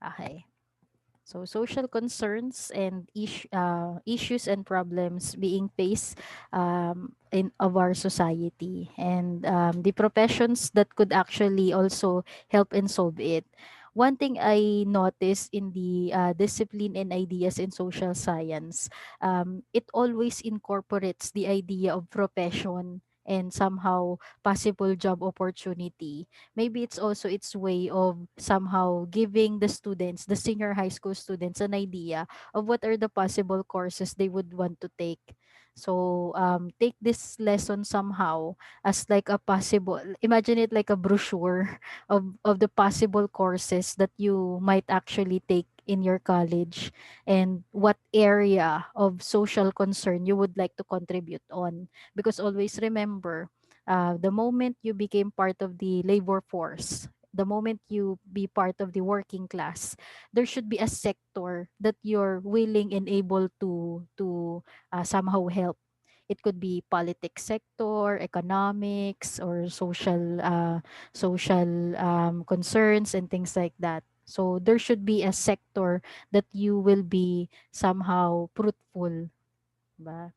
Okay. So social concerns and issues and problems being faced in of our society, and the professions that could actually also help and solve it. One thing I noticed in the discipline and ideas in social science, it always incorporates the idea of profession and somehow possible job opportunity. Maybe it's also its way of somehow giving the students, the senior high school students, an idea of what are the possible courses they would want to take. So take this lesson somehow as like a possible, imagine it like a brochure of the possible courses that you might actually take in your college, and what area of social concern you would like to contribute on. Because always remember, the moment you became part of the labor force, the moment you be part of the working class, there should be a sector that you're willing and able to somehow help. It could be politics sector, economics, or social concerns and things like that. So there should be a sector that you will be somehow fruitful. Ba?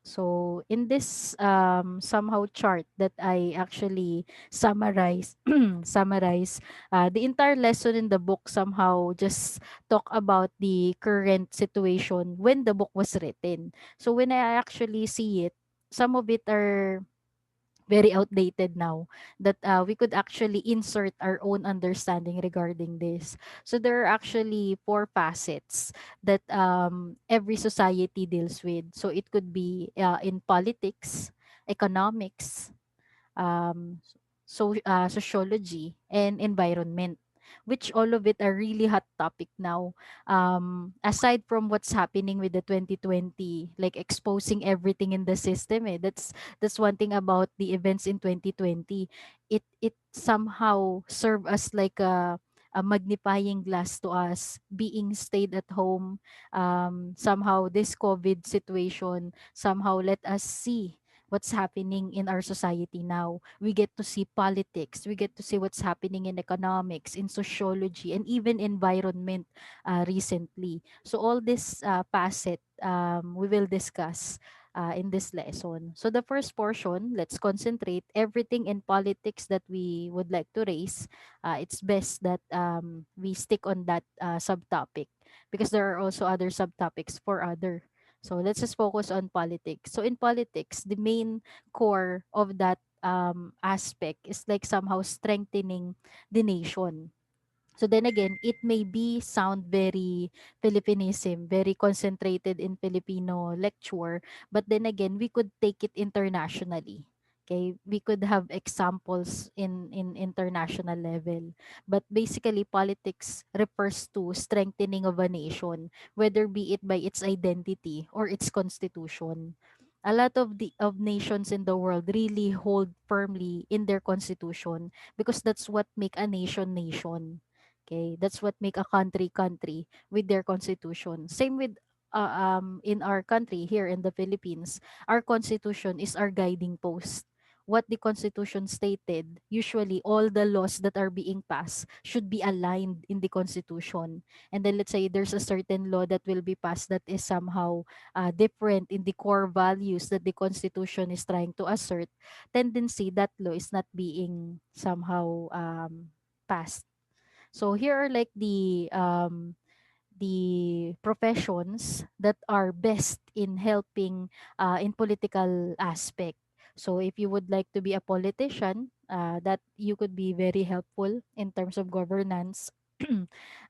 So in this somehow chart that I actually summarize the entire lesson in the book, somehow just talk about the current situation when the book was written. So when I actually see it, some of it are very outdated now, that we could actually insert our own understanding regarding this. So there are actually four facets that every society deals with. So it could be in politics, economics, sociology, and environment, which all of it are really hot topic now. Aside from what's happening with the 2020, like exposing everything in the system, that's one thing about the events in 2020. It somehow serve as like a magnifying glass to us being stayed at home. Somehow this COVID situation somehow let us see what's happening in our society now. We get to see politics, we get to see what's happening in economics, in sociology, and even environment recently. So all this facet we will discuss in this lesson. So the first portion, let's concentrate everything in politics that we would like to raise. It's best that we stick on that subtopic, because there are also other subtopics for other. So let's just focus on politics. So in politics, the main core of that aspect is like somehow strengthening the nation. So then again, it may be sound very Filipinism, very concentrated in Filipino lecture, but then again, we could take it internationally. Okay, we could have examples in international level. But basically, politics refers to strengthening of a nation, whether be it by its identity or its constitution. A lot of the of nations in the world really hold firmly in their constitution, because that's what make a nation nation. Okay, that's what make a country country, with their constitution. Same with in our country here in the Philippines, our constitution is our guiding post. What the constitution stated, usually all the laws that are being passed should be aligned in the constitution. And then let's say there's a certain law that will be passed that is somehow different in the core values that the constitution is trying to assert, tendency that law is not being somehow passed. So here are like the professions that are best in helping in political aspect. So if you would like to be a politician, that you could be very helpful in terms of governance.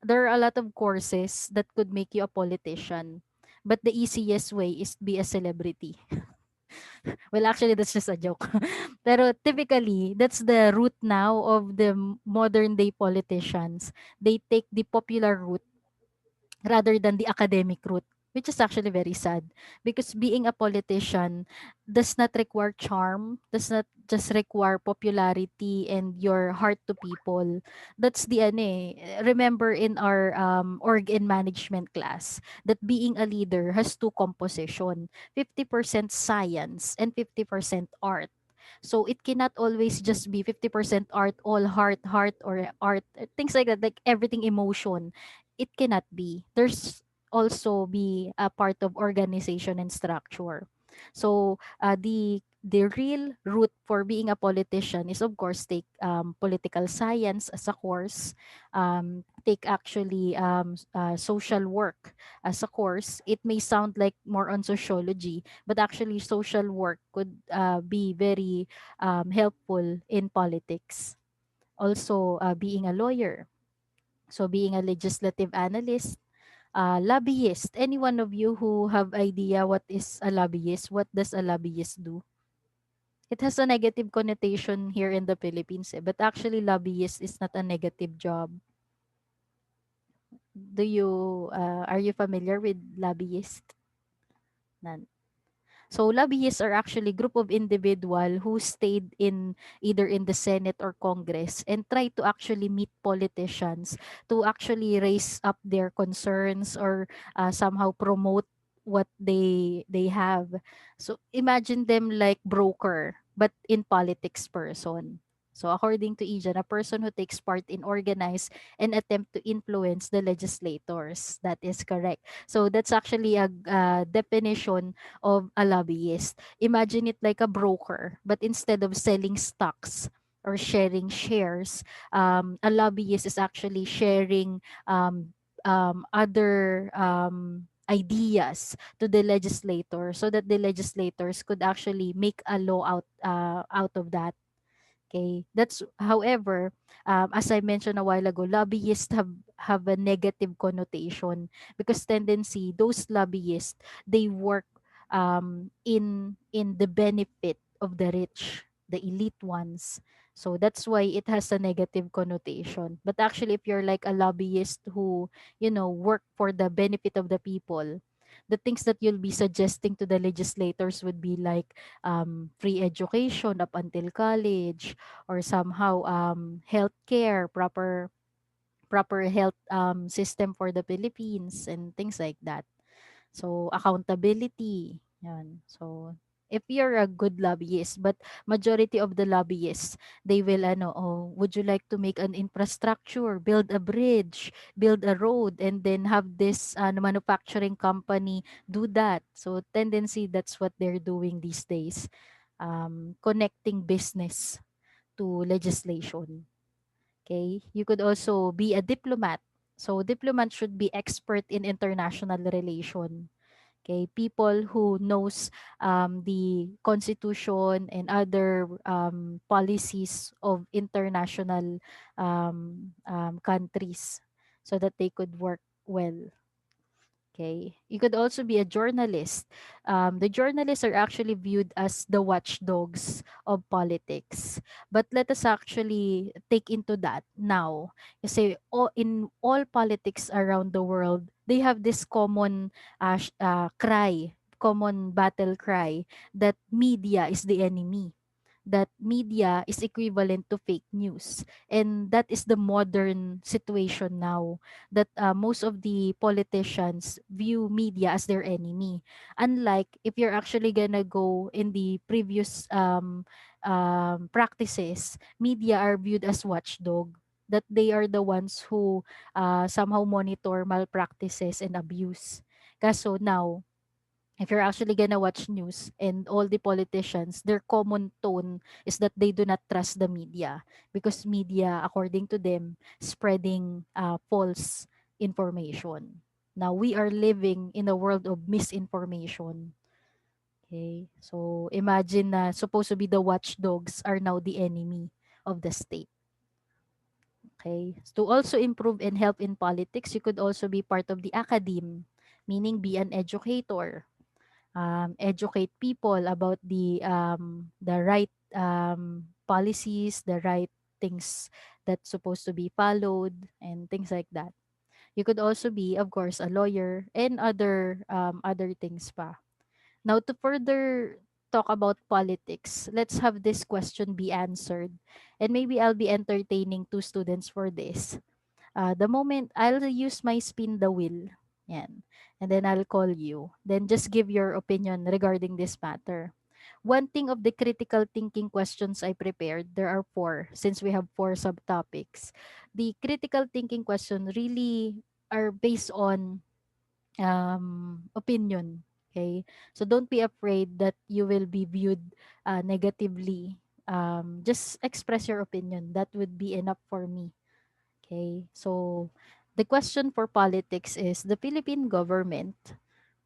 There are a lot of courses that could make you a politician, but the easiest way is to be a celebrity. Well, actually, that's just a joke. Pero typically, that's the route now of the modern day politicians. They take the popular route rather than the academic route, which is actually very sad, because being a politician does not require charm, does not just require popularity and your heart to people. That's the ano eh. Remember in our org and management class that being a leader has two composition, 50% science and 50% art. So it cannot always just be 50% art, all heart, or art, things like that, like everything emotion. It cannot be. There's also be a part of organization and structure. So the real route for being a politician is, of course, take political science as a course, take actually social work as a course. It may sound like more on sociology, but actually social work could be very helpful in politics. Also, being a lawyer, so being a legislative analyst, lobbyist. Any one of you who have idea what is a lobbyist? What does a lobbyist do? It has a negative connotation here in the Philippines, but actually lobbyist is not a negative job. Do you are you familiar with lobbyist? None. So lobbyists are actually group of individual who stayed in either in the Senate or Congress and try to actually meet politicians to actually raise up their concerns or somehow promote what they have. So imagine them like broker but in politics person. So according to Ijan, a person who takes part in organize and attempt to influence the legislators. That is correct. So that's actually a definition of a lobbyist. Imagine it like a broker, but instead of selling stocks or sharing shares, a lobbyist is actually sharing other ideas to the legislator so that the legislators could actually make a law out of that. Okay, that's however, as I mentioned a while ago, lobbyists have a negative connotation because tendency those lobbyists they work in the benefit of the rich, the elite ones. So that's why it has a negative connotation. But actually, if you're like a lobbyist who work for the benefit of the people, the things that you'll be suggesting to the legislators would be like free education up until college, or somehow healthcare, proper health system for the Philippines and things like that. So accountability, yan. So if you're a good lobbyist, but majority of the lobbyists, they will oh, would you like to make an infrastructure, build a bridge, build a road, and then have this manufacturing company do that. So tendency that's what they're doing these days, connecting business to legislation. Okay, you could also be a diplomat. So diplomat should be expert in international relation. Okay, people who knows the constitution and other policies of international countries so that they could work well. Okay. You could also be a journalist. The journalists are actually viewed as the watchdogs of politics. But let us actually take into that now. Kasi in all politics around the world, they have this common cry, common battle cry that media is the enemy, that media is equivalent to fake news. And that is the modern situation now, that most of the politicians view media as their enemy. Unlike if you're actually gonna go in the previous practices, media are viewed as watchdog, that they are the ones who somehow monitor malpractices and abuse. Kaso now, if you're actually gonna watch news and all the politicians, their common tone is that they do not trust the media because media, according to them, spreading false information. Now we are living in a world of misinformation. Okay, so imagine na supposed to be the watchdogs are now the enemy of the state. Okay, to also improve and help in politics, you could also be part of the academe, meaning be an educator, educate people about the right policies, the right things that's supposed to be followed, and things like that. You could also be, of course, a lawyer and other things pa. Now, to further talk about politics, let's have this question be answered. And maybe I'll be entertaining two students for this. The moment I'll use my spin the wheel. Yan. And then I'll call you. Then just give your opinion regarding this matter. one thing of the critical thinking questions I prepared, there are four, since we have four subtopics. The critical thinking question really are based on opinion. Okay, so don't be afraid that you will be viewed negatively. Just express your opinion. That would be enough for me. Okay, so the question for politics is the Philippine government,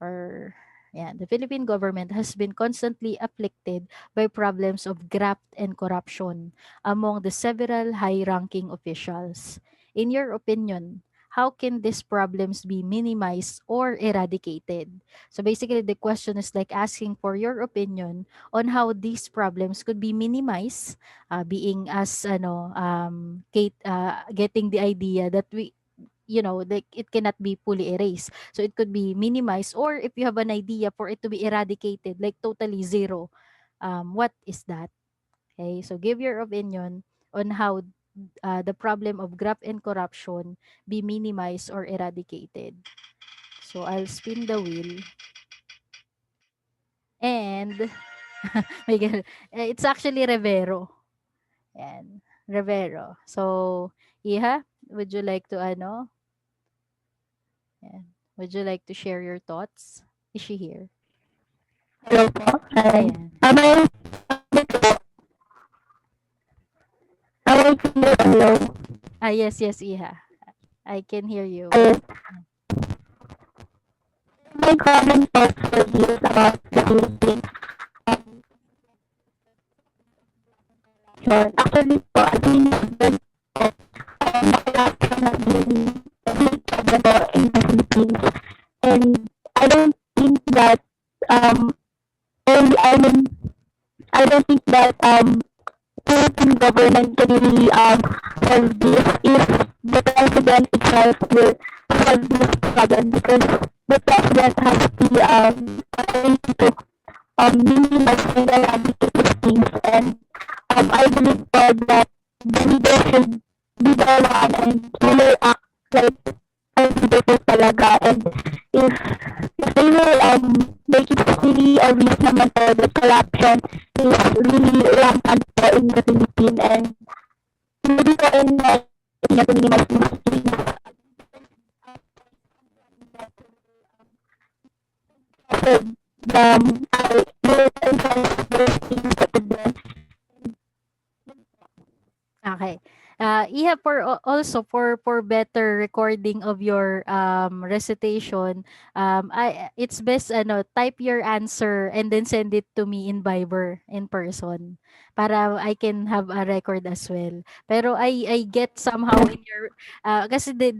or yeah, the Philippine government has been constantly afflicted by problems of graft and corruption among the several high-ranking officials. In your opinion, how can these problems be minimized or eradicated? So basically, the question is like asking for your opinion on how these problems could be minimized, being as getting the idea that we, like, it cannot be fully erased, so it could be minimized, or if you have an idea for it to be eradicated, like totally zero, what is that? Okay, so give your opinion on how the problem of graft and corruption be minimized or eradicated. So I'll spin the wheel, and Miguel, it's actually Rivero. Yan, Rivero. So Iha, would you like to yan, would you like to share your thoughts? Is she here? Hello po. Ayan. Am I am I clear? Hello. Yes, yes, Iha. I can hear you. Ayun. Mm. My common thoughts for this about the Philippines. Sure. Actually po, I believe that the corruption has been a big problem in the Philippines. And I don't think that um I mean I don't think that Philippine government can really solve this if the president itself will solve this problem, because the president has the ability to minimize and eradicate these things. And I believe that the leader should be the one and really act like leadership talaga. And if they will make it really obvious naman po that corruption is really rampant po in the Philippines, and maybe po in niya to minimize these things. So, will enhance those things that would then Okay. Iha, for also for better recording of your recitation, it's best type your answer and then send it to me in Viber in person para I can have a record as well. Pero I get somehow in your kasi the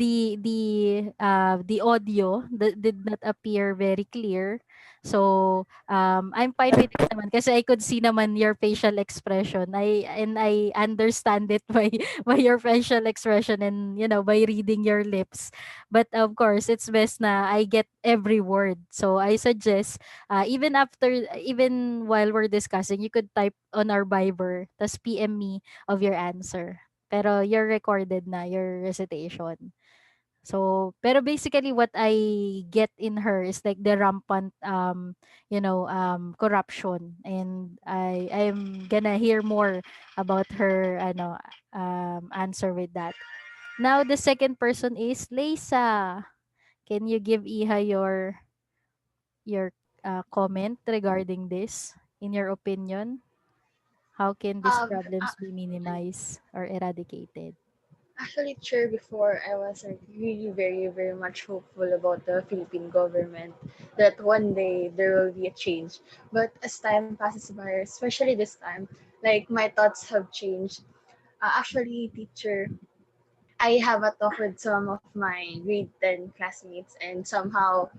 audio did not appear very clear. So I'm fine with it naman kasi I could see naman your facial expression. I understand it by by your facial expression and by reading your lips. But of course, it's best na I get every word. So I suggest even while we're discussing, you could type on our Viber, tas PM me of your answer. Pero you're recorded na your recitation. So, pero basically what I get in her is like the rampant corruption, and I'm gonna hear more about her answer with that. Now the second person is Leisa. Can you give Iha your comment regarding this? In your opinion, how can these Um, problems be minimized or eradicated? Actually, sure, before I was like really very, very much hopeful about the Philippine government that one day there will be a change. But as time passes by, especially this time, like my thoughts have changed. Actually, teacher, I have a talk with some of my grade 10 classmates, and somehow,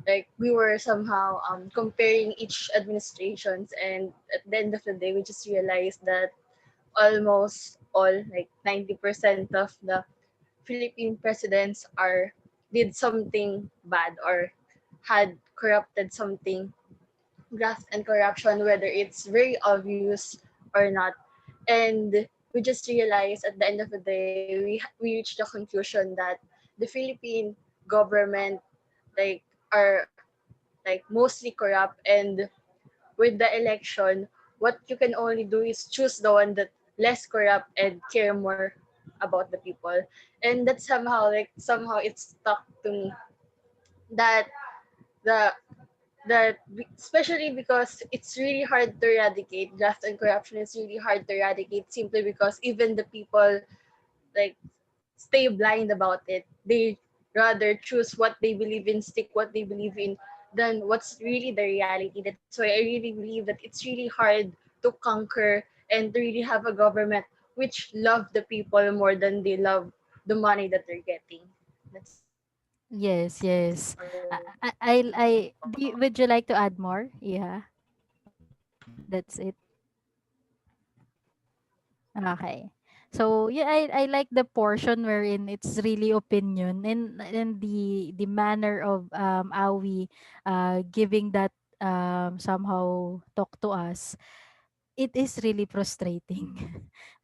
like, we were somehow comparing each administrations, and at the end of the day, we just realized that almost all, like 90% of the Philippine presidents are did something bad or had corrupted something, graft and corruption, whether it's very obvious or not. And we just realized at the end of the day, we reached the conclusion that the Philippine government, like, are like mostly corrupt, and with the election, what you can only do is choose the one that less corrupt and care more about the people. And that somehow it's stuck to me that the especially because it's really hard to eradicate graft and corruption is really hard to eradicate simply because even the people like stay blind about it. They rather choose what they believe in, stick what they believe in, than what's really the reality. That's why I really believe that it's really hard to conquer and to really have a government which love the people more than they love the money that they're getting. That's Yes, all. yes. Would you like to add more? Yeah, that's it. Okay. So yeah, I like the portion wherein it's really opinion and the manner of Awi giving that somehow talk to us. It is really frustrating.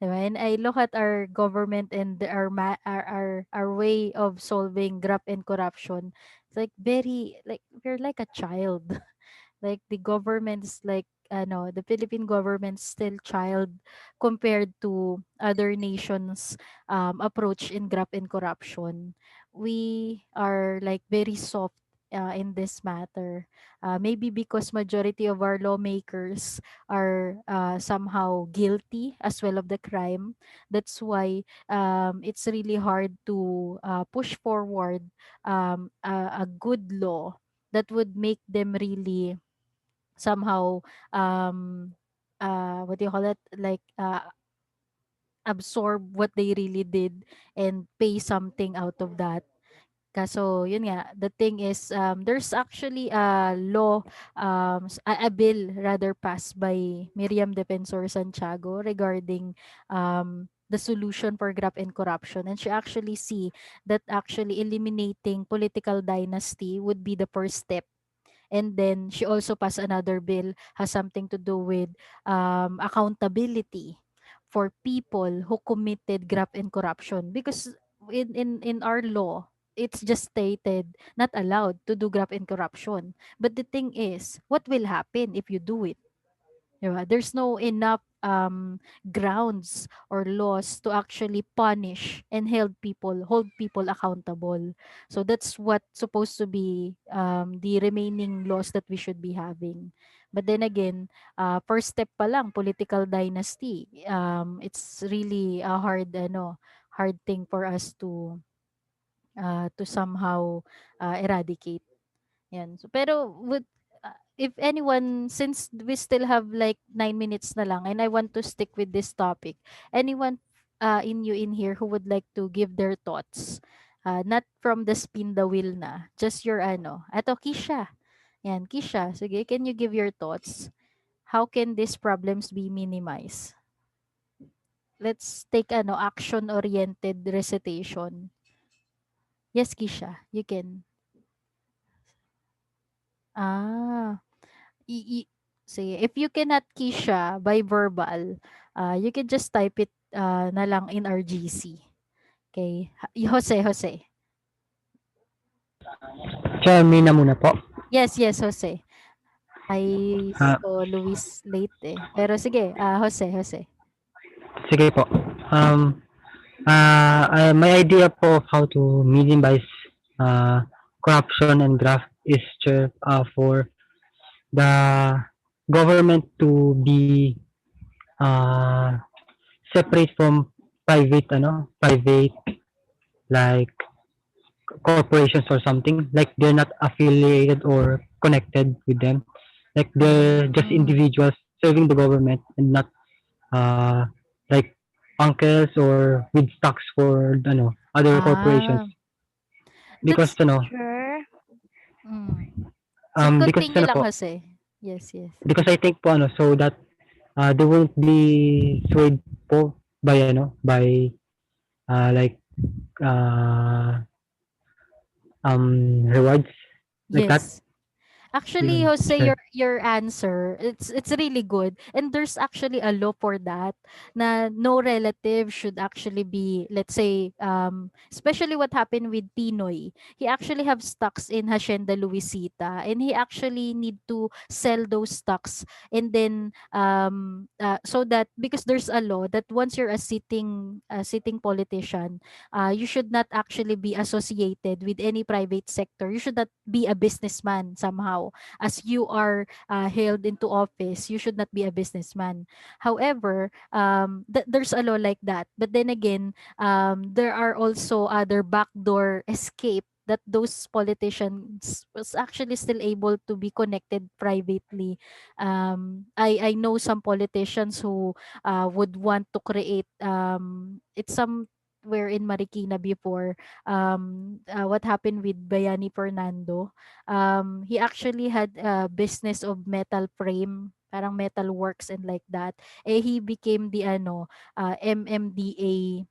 Diba? And I look at our government and our way of solving graft and corruption. It's like very like we're like a child. Like the government's like the Philippine government's still child compared to other nations approach in graft and corruption. We are like very soft in this matter. Maybe because majority of our lawmakers are somehow guilty as well of the crime. That's why it's really hard to push forward a good law that would make them really somehow what do you call it, like absorb what they really did and pay something out of that. Kaso yun nga, the thing is there's actually a law, a bill rather passed by Miriam Defensor Santiago regarding the solution for graft and corruption, and she actually see that actually eliminating political dynasty would be the first step. And then she also passed another bill has something to do with accountability for people who committed graft and corruption, because in our law it's just stated not allowed to do graft and corruption, but the thing is what will happen if you do it. Diba? There's no enough grounds or laws to actually punish and hold people accountable. So that's what supposed to be the remaining laws that we should be having. But then again, first step pa lang, political dynasty. It's really a hard thing for us to somehow eradicate. Yan. So, pero if anyone, since we still have like 9 minutes na lang and I want to stick with this topic, anyone in here who would like to give their thoughts, not from the spin the wheel na, just your Ato, Kisha. Yan, Kisha, sige, can you give your thoughts? How can these problems be minimized? Let's take action-oriented recitation. Yes, Kisha, you can. Ah. Sige, if you cannot key siya by verbal, you can just type it na lang in RGC. Okay? Jose, Jose. Charmy na muna po. Yes, yes, Jose. I Ah, saw Luis late eh. Pero sige, Jose, Jose. sige po. Um, my idea po of how to minimize uh, corruption and graft is for the government to be uh, separate from private like corporations or something. Like they're not affiliated or connected with them. Like they're just Mm. individuals serving the government and not uh, like uncles or with stocks for other corporations Ah, because that's Sure. mm. Sige, because continue lang, Jose. Yes, yes. because I think po so that they won't be swayed po by by like uh rewards like that. Yes. Actually, Yeah, Jose, that's right. your answer, it's really good. And there's actually a law for that, na no relative should actually be, let's say, especially what happened with Pinoy. He actually have stocks in Hacienda Luisita, and he actually need to sell those stocks, and then so that, because there's a law that once you're a sitting politician, you should not actually be associated with any private sector. You should not be a businessman somehow. As you are hailed into office, you should not be a businessman. However, there's a law like that. But then again, there are also other backdoor escape that those politicians was actually still able to be connected privately. I know some politicians who would want to create, it's somewhere in Marikina before, what happened with Bayani Fernando. He actually had a business of metal frame, parang metal works and like that. Eh, he became the MMDA,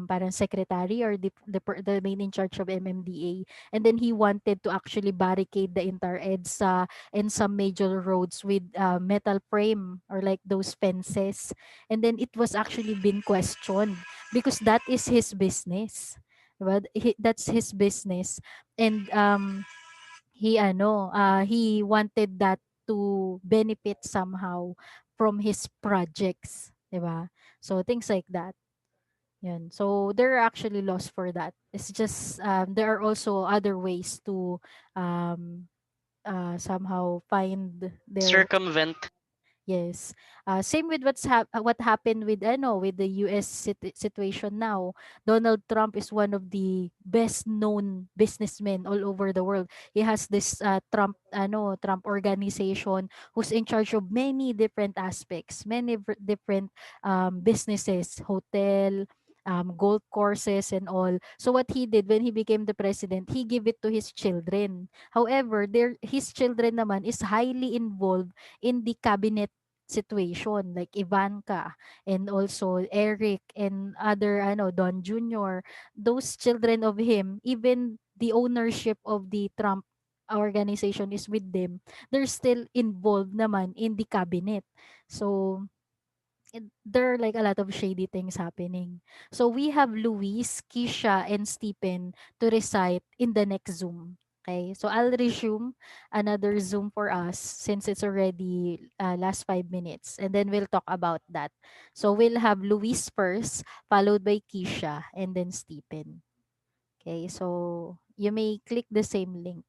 parang secretary, or the main in charge of MMDA. And then he wanted to actually barricade the entire EDSA and some major roads with metal frame, or like those fences. And then it was actually been questioned because that is his business. But that's his business. And he wanted that to benefit somehow from his projects, 'di ba? So things like that. Yun. So there are actually laws for that. It's just there are also other ways to um somehow find their. Circumvent. Yes. Same with what happened with with the US situation now. Donald Trump is one of the best known businessmen all over the world. He has this Trump organization who's in charge of many different aspects, many different businesses, hotel, golf courses and all. So what he did when he became the president, he gave it to his children. However, his children naman is highly involved in the cabinet situation, like Ivanka and also Eric and other Don Jr. Those children of him, even the ownership of the Trump organization is with them, they're still involved naman in the cabinet. So there are like a lot of shady things happening. So we have Luis, Kisha, and Stephen to recite in the next Zoom. Okay, so I'll resume another Zoom for us since it's already last 5 minutes, and then we'll talk about that. So we'll have Luis first, followed by Kisha, and then Stephen. Okay, so you may click the same link.